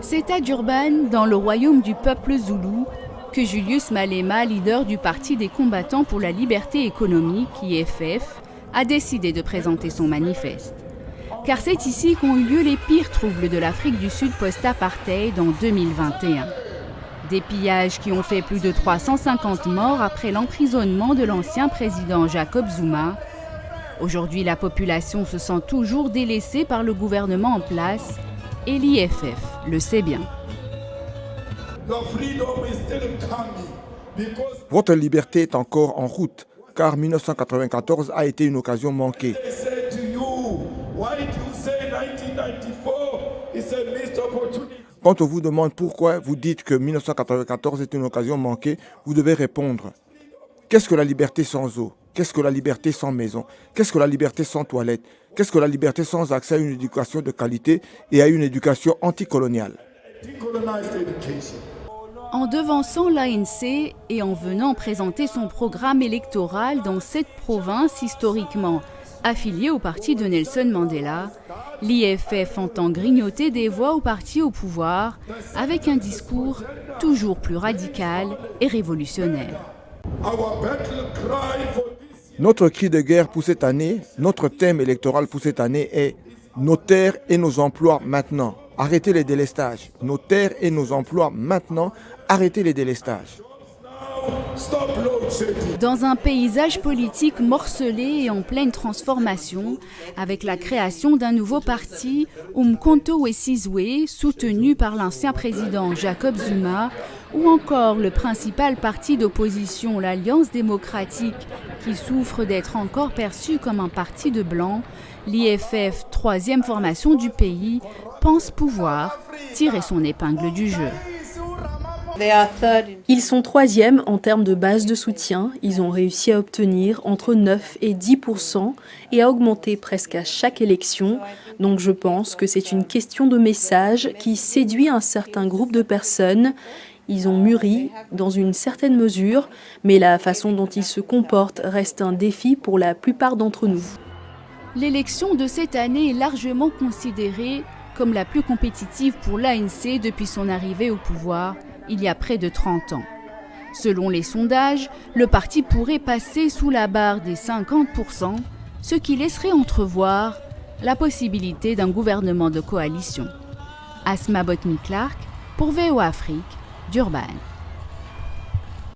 C'est à Durban, dans le royaume du peuple zoulou, que Julius Malema, leader du Parti des combattants pour la liberté économique, IFF, a décidé de présenter son manifeste. Car c'est ici qu'ont eu lieu les pires troubles de l'Afrique du Sud post-apartheid en 2021. Des pillages qui ont fait plus de 350 morts après l'emprisonnement de l'ancien président Jacob Zuma. Aujourd'hui, la population se sent toujours délaissée par le gouvernement en place et l'IFF le sait bien. Votre liberté est encore en route, car 1994 a été une occasion manquée. Quand on vous demande pourquoi vous dites que 1994 est une occasion manquée, vous devez répondre: qu'est-ce que la liberté sans eau? Qu'est-ce que la liberté sans maison? Qu'est-ce que la liberté sans toilette? Qu'est-ce que la liberté sans accès à une éducation de qualité et à une éducation anticoloniale? En devançant l'ANC et en venant présenter son programme électoral dans cette province historiquement affiliée au parti de Nelson Mandela, l'IFF entend grignoter des voix au parti au pouvoir avec un discours toujours plus radical et révolutionnaire. Notre cri de guerre pour cette année, notre thème électoral pour cette année est « Nos terres et nos emplois maintenant ». Arrêtez les délestages. Nos terres et nos emplois maintenant. Arrêtez les délestages. Dans un paysage politique morcelé et en pleine transformation, avec la création d'un nouveau parti, Umkhonto we Sizwe, soutenu par l'ancien président Jacob Zuma, ou encore le principal parti d'opposition, l'Alliance démocratique, qui souffre d'être encore perçu comme un parti de blancs, l'IFF, troisième formation du pays, pense pouvoir tirer son épingle du jeu. Ils sont troisièmes en termes de base de soutien. Ils ont réussi à obtenir entre 9 et 10% et à augmenter presque à chaque élection. Donc je pense que c'est une question de message qui séduit un certain groupe de personnes. Ils ont mûri dans une certaine mesure, mais la façon dont ils se comportent reste un défi pour la plupart d'entre nous. L'élection de cette année est largement considérée comme la plus compétitive pour l'ANC depuis son arrivée au pouvoir il y a près de 30 ans. Selon les sondages, le parti pourrait passer sous la barre des 50%, ce qui laisserait entrevoir la possibilité d'un gouvernement de coalition. Asma Botmi-Clark pour VOA Afrique, Durban.